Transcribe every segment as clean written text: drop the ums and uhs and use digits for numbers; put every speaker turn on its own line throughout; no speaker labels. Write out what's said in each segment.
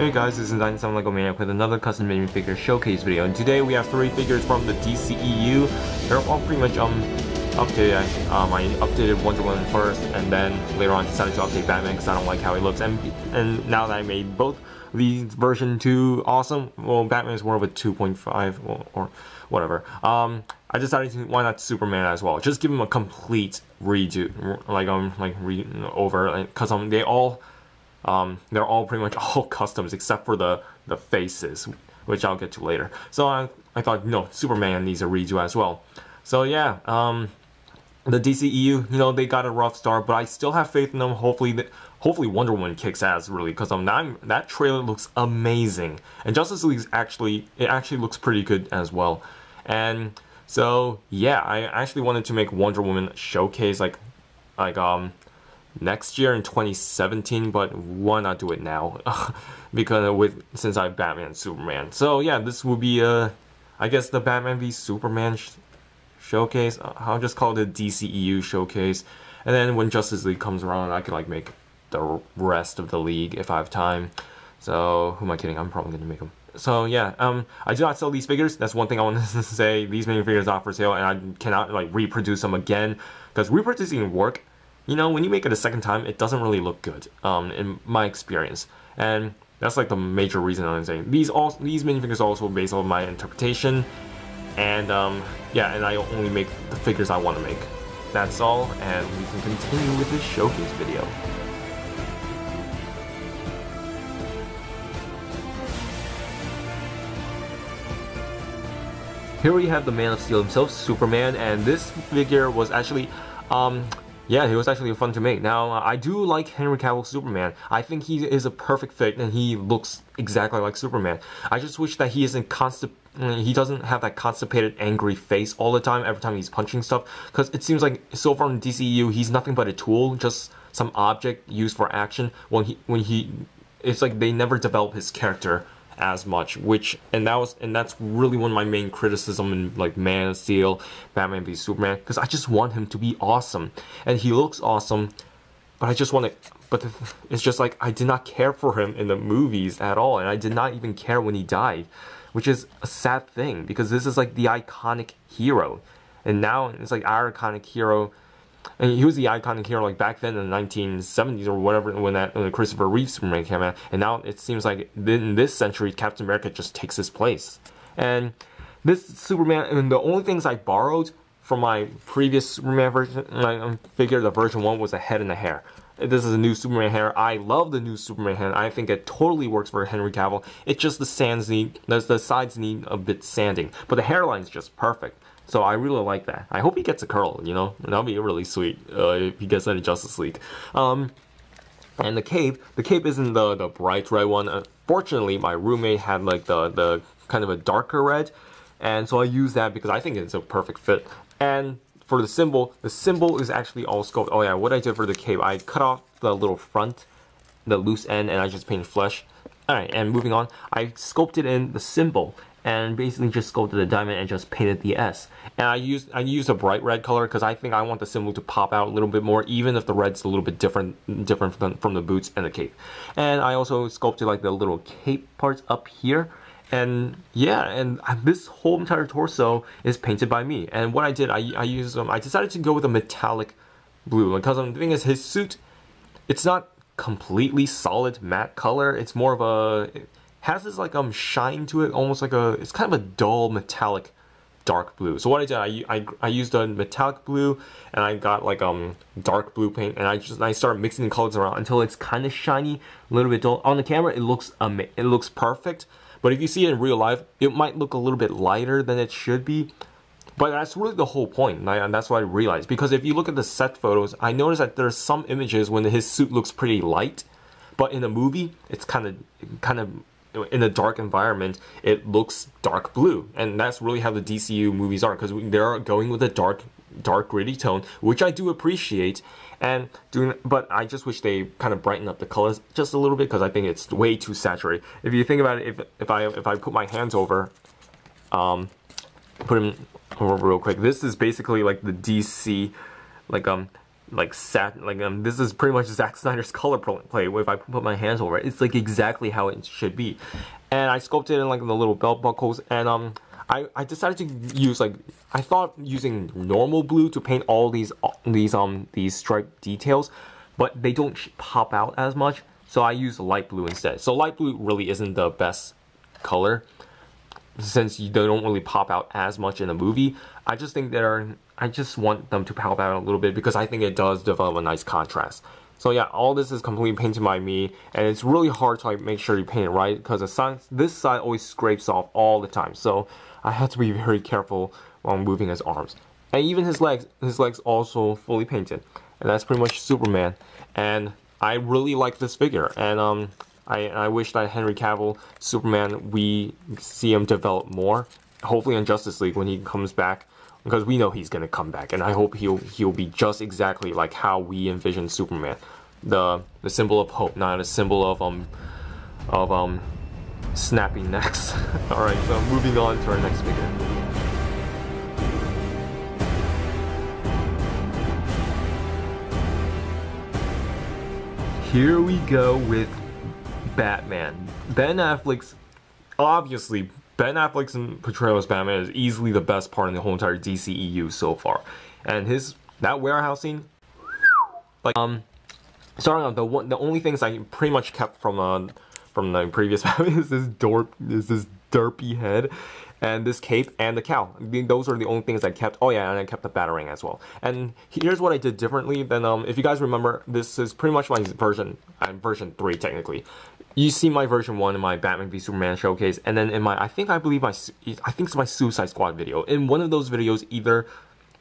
Hey guys, this is 97 Lego Maniac with another custom minifigure showcase video, and today we have 3 figures from the DCEU. They're all pretty much updated. I updated Wonder Woman first, and then later on decided to update Batman because I don't like how he looks. And now that I made both these version 2 awesome, well, Batman is more of a 2.5 or whatever. I decided to why not Superman as well. Just give him a complete redo, because they're all pretty much all customs except for the faces, which I'll get to later. So I thought, no, Superman needs a redo as well. So yeah, the DCEU, they got a rough start, but I still have faith in them. Hopefully Wonder Woman kicks ass, really, because that trailer looks amazing, and Justice League actually looks pretty good as well. And so yeah, I actually wanted to make Wonder Woman showcase next year in 2017, but why not do it now? Because since I have Batman and Superman. So yeah, this will be I guess the Batman v Superman showcase. I'll just call it the DCEU showcase, and then when Justice League comes around, I could make the rest of the league if I have time. So who am I kidding? I'm probably gonna make them. So yeah, I do not sell these figures. That's one thing I want to say. These minifigures are not for sale, and I cannot reproduce them again, because reproducing work, when you make it a second time, it doesn't really look good, in my experience. And that's the major reason I'm saying. These minifigures are also based on my interpretation. And yeah, and I only make the figures I want to make. That's all, and we can continue with this showcase video. Here we have the Man of Steel himself, Superman, and this figure was actually, yeah, he was actually fun to make. Now, I do like Henry Cavill's Superman. I think he is a perfect fit, and he looks exactly like Superman. I just wish that he doesn't have that constipated, angry face all the time, every time he's punching stuff, because it seems like, so far in DCEU, he's nothing but a tool, just some object used for action, it's like they never develop his character as much, and that's really one of my main criticism in Man of Steel, Batman v Superman, because I just want him to be awesome, and he looks awesome, but it's just I did not care for him in the movies at all, and I did not even care when he died, which is a sad thing, because this is the iconic hero, and now it's our iconic hero. And he was the iconic hero back then in the 1970s or whatever, when the Christopher Reeve Superman came out. And now it seems like in this century, Captain America just takes his place. And this Superman, and the only things I borrowed from my previous Superman version, figure, the version 1, was a head and a hair. This is a new Superman hair. I love the new Superman hair. I think it totally works for Henry Cavill. It's just the sides need a bit sanding, but the hairline's just perfect. So I really like that. I hope he gets a curl, that'll be really sweet if he gets that in Justice League. And the cape isn't the bright red one. Fortunately, my roommate had the kind of a darker red, and so I used that because I think it's a perfect fit. And for the symbol is actually all sculpted. Oh yeah, what I did for the cape, I cut off the little front, the loose end, and I just painted flesh. Alright, and moving on, I sculpted in the symbol, and basically just sculpted a diamond and just painted the S. And I used a bright red color because I think I want the symbol to pop out a little bit more, even if the red's a little bit different from the boots and the cape. And I also sculpted the little cape parts up here. And yeah, and this whole entire torso is painted by me. And what I did, I decided to go with a metallic blue, because the thing is, his suit, it's not completely solid matte color. It's more of a, has this shine to it, almost it's kind of a dull metallic dark blue. So what I did, I used a metallic blue, and I got dark blue paint, and I started mixing the colors around until it's kind of shiny, a little bit dull. On the camera, it looks perfect, but if you see it in real life, it might look a little bit lighter than it should be. But that's really the whole point, and that's what I realized, because if you look at the set photos, I noticed that there's some images when his suit looks pretty light, but in the movie, it's kind of in a dark environment, it looks dark blue, and that's really how the DCU movies are, because they're going with a dark gritty tone, which I do appreciate, but I just wish they kind of brighten up the colors just a little bit, because I think it's way too saturated. If you think about it, if I put my hands over, put them over real quick, this is basically the DC, like this is pretty much Zack Snyder's color play. If I put my hands over it, it's like exactly how it should be. And I sculpted in like the little belt buckles, and I decided to use like, I thought using normal blue to paint all these stripe details, but they don't pop out as much. So I used light blue instead. So light blue really isn't the best color, since they don't really pop out as much in the movie. I just think I just want them to pop out a little bit because I think it does develop a nice contrast. So yeah, all this is completely painted by me, and it's really hard to like make sure you paint it right because this side always scrapes off all the time. So I had to be very careful while moving his arms. And even his legs also fully painted. And that's pretty much Superman. And I really like this figure, and I wish that Henry Cavill Superman, we see him develop more. Hopefully in Justice League when he comes back, because we know he's gonna come back, and I hope he'll be just exactly like how we envision Superman, the symbol of hope, not a symbol of snapping necks. All right, so moving on to our next figure. Here we go with Batman. Obviously, Ben Affleck's portrayal as Batman is easily the best part in the whole entire DCEU so far. And that warehouse scene, like, starting out, the only things I pretty much kept from the previous Batman is this derpy head, and this cape, and the cowl. Those are the only things I kept. Oh yeah, and I kept the Batarang as well. And here's what I did differently than, if you guys remember, this is pretty much my version 3 technically. You see my version 1 in my Batman v Superman showcase, and then in my, I think it's my Suicide Squad video. In one of those videos, either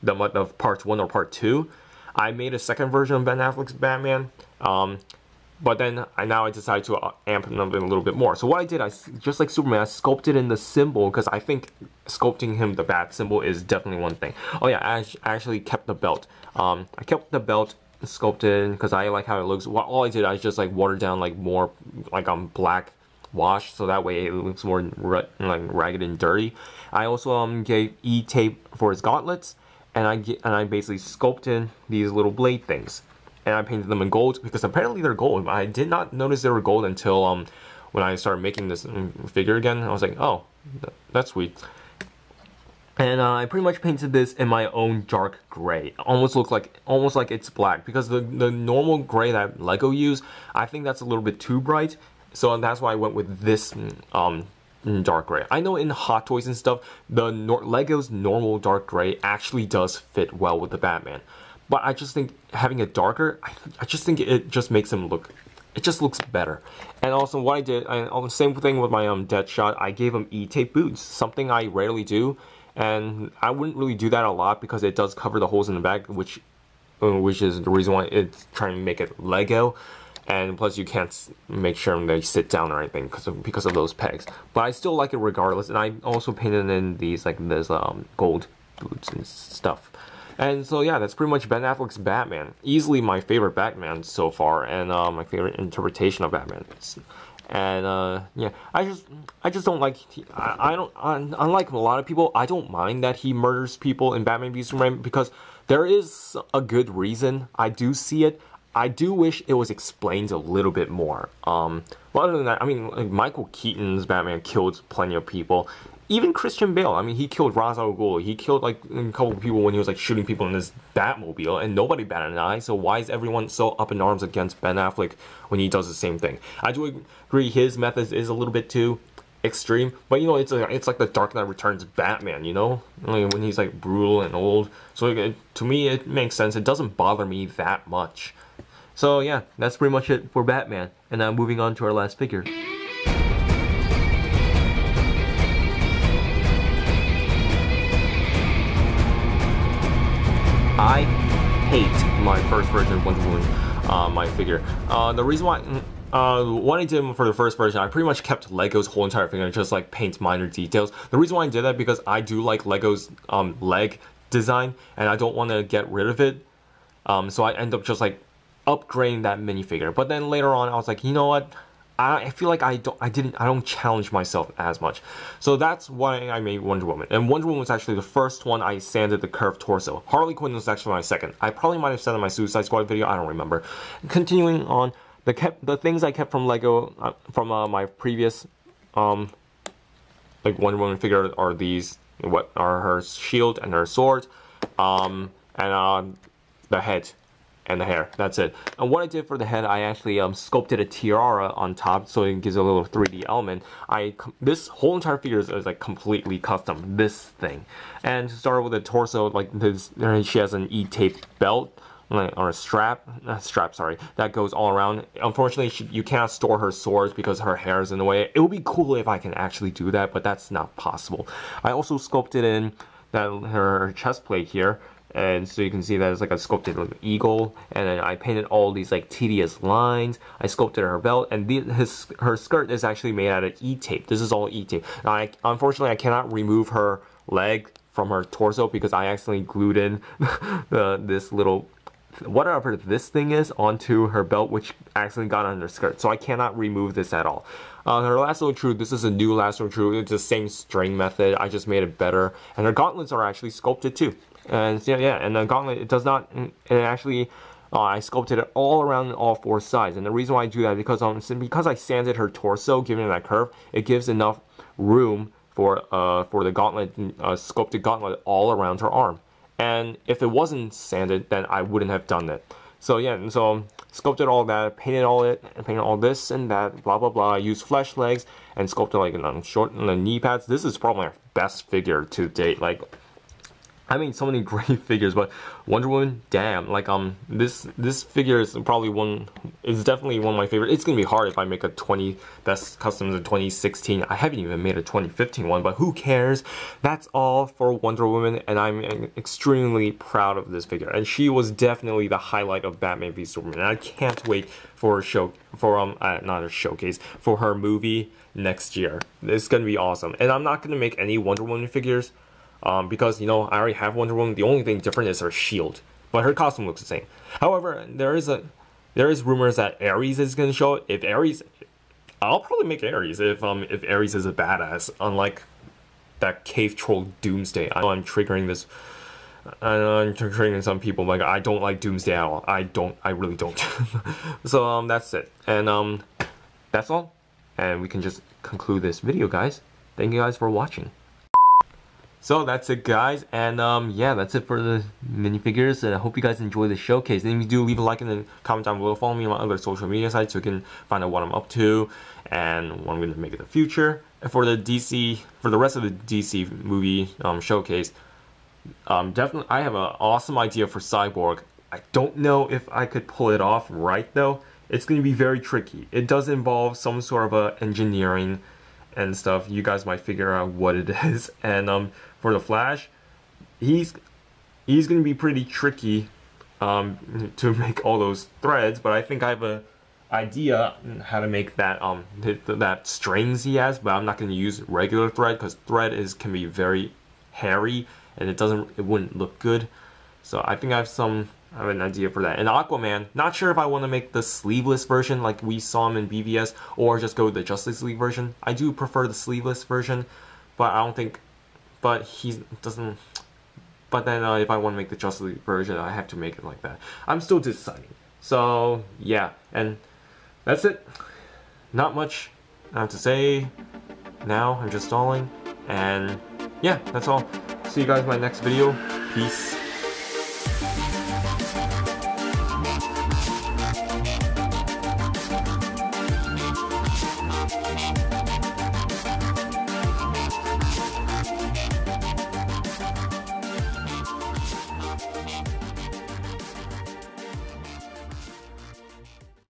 the parts 1 or part 2, I made a second version of Ben Affleck's Batman. But then I decided to amp him up a little bit more. So what I did, just like Superman, I sculpted in the symbol, because I think sculpting him the bat symbol is definitely one thing. Oh yeah, I actually kept the belt. I kept the belt sculpted because I like how it looks. All I did, I just like watered down like more like black wash, so that way it looks more like ragged and dirty. I also gave E-tape for his gauntlets, and I basically sculpted these little blade things. And I painted them in gold because apparently they're gold. I did not notice they were gold until when I started making this figure again. I was like, oh, that's sweet. And I pretty much painted this in my own dark gray. Almost like it's black, because the normal gray that Lego use, I think that's a little bit too bright. So that's why I went with this dark gray. I know in Hot Toys and stuff, Lego's normal dark gray actually does fit well with the Batman. But I just think having it darker, I just think it just makes him look, it just looks better. And also what I did, same thing with my Deadshot, I gave him E-tape boots, something I rarely do. And I wouldn't really do that a lot because it does cover the holes in the back, which is the reason why it's trying to make it Lego. And plus you can't make sure they sit down or anything because of those pegs. But I still like it regardless. And I also painted in these gold boots and stuff. And so yeah, that's pretty much Ben Affleck's Batman. Easily my favorite Batman so far, and my favorite interpretation of Batman. And yeah, I just don't like. Unlike a lot of people, I don't mind that he murders people in Batman v Superman because there is a good reason. I do see it. I do wish it was explained a little bit more. But other than that, I mean, like Michael Keaton's Batman killed plenty of people. Even Christian Bale, I mean, he killed Ra's al Ghul. He killed like a couple of people when he was like shooting people in his Batmobile, and nobody batted an eye. So why is everyone so up in arms against Ben Affleck when he does the same thing? I do agree his methods is a little bit too extreme, but you know, it's like the Dark Knight Returns Batman, you know, like when he's like brutal and old. So to me, it makes sense. It doesn't bother me that much. So yeah, that's pretty much it for Batman. And now moving on to our last figure. I hate my first version of Wonder Woman, my figure. The reason why, what I did for the first version, I pretty much kept Lego's whole entire figure and just like paint minor details. The reason why I did that because I do like Lego's leg design, and I don't want to get rid of it. So I end up just like upgrading that minifigure. But then later on, I was like, you know what? I feel like I don't challenge myself as much. So that's why I made Wonder Woman. And Wonder Woman was actually the first one I sanded the curved torso. Harley Quinn was actually my second. I probably might have said in my Suicide Squad video, I don't remember. Continuing on, the things I kept from Lego from my previous like Wonder Woman figure are these. What are her shield and her sword, and the head and the hair. That's it. And what I did for the head, I actually sculpted a tiara on top, so it gives a little 3D element. This whole entire figure is like completely custom. This thing, and to start with the torso, like this, she has an E-tape belt. Or a strap, sorry, that goes all around. Unfortunately, you cannot store her swords because her hair is in the way. It would be cool if I can actually do that, but that's not possible. I also sculpted in her chest plate here, and so you can see that it's like a sculpted like eagle, and then I painted all these like tedious lines. I sculpted her belt, and her skirt is actually made out of E-tape. This is all E-tape. Now, unfortunately, I cannot remove her leg from her torso because I accidentally glued in this little whatever this thing is onto her belt, which accidentally got on her skirt, so I cannot remove this at all. Her lasso true, this is a new lasso true. It's the same string method, I just made it better, and her gauntlets are actually sculpted too. And yeah, and the gauntlet, it does not, it actually, I sculpted it all around all four sides, and the reason why I do that is because I sanded her torso, giving it that curve, it gives enough room for the gauntlet, sculpted gauntlet all around her arm. And if it wasn't sanded, then I wouldn't have done it. So yeah, and so sculpted all that, painted all this and that, blah blah blah. I used flesh legs and sculpted like short knee pads. This is probably my best figure to date. Like, I made so many great figures, but Wonder Woman, damn, like this figure is definitely one of my favorites. It's gonna be hard if I make a 20 best customs in 2016. I haven't even made a 2015 one, but who cares? That's all for Wonder Woman, and I'm extremely proud of this figure. And she was definitely the highlight of Batman v Superman. And I can't wait for not a showcase, for her movie next year. It's gonna be awesome. And I'm not gonna make any Wonder Woman figures. Because, you know, I already have Wonder Woman. The only thing different is her shield, but her costume looks the same. However, there is rumors that Ares is going to show. If Ares, I'll probably make Ares if Ares is a badass, unlike that cave troll Doomsday. I know I'm triggering this. I know I'm triggering some people. Like, I don't like Doomsday at all. I really don't. So that's it, and that's all, and we can just conclude this video, guys. Thank you guys for watching. So that's it, guys, and yeah, that's it for the minifigures, and I hope you guys enjoy the showcase. And if you do, leave a like and then comment down below. Follow me on my other social media sites so you can find out what I'm up to and what I'm going to make in the future. And for the rest of the DC movie showcase, definitely I have an awesome idea for Cyborg. I don't know if I could pull it off right though. It's going to be very tricky. It does involve some sort of engineering and stuff. You guys might figure out what it is. And for the Flash, he's gonna be pretty tricky to make all those threads, but I think I have a idea how to make that that strings he has, but I'm not gonna use regular thread because thread can be very hairy and it wouldn't look good. So I think I have an idea for that. And Aquaman, not sure if I want to make the sleeveless version like we saw him in BVS, or just go with the Justice League version. I do prefer the sleeveless version, but I don't think, but but then if I want to make the Justice League version, I have to make it like that. I'm still deciding. So yeah, and that's it. Not much I have to say now. I'm just stalling, and yeah, that's all. See you guys in my next video. Peace.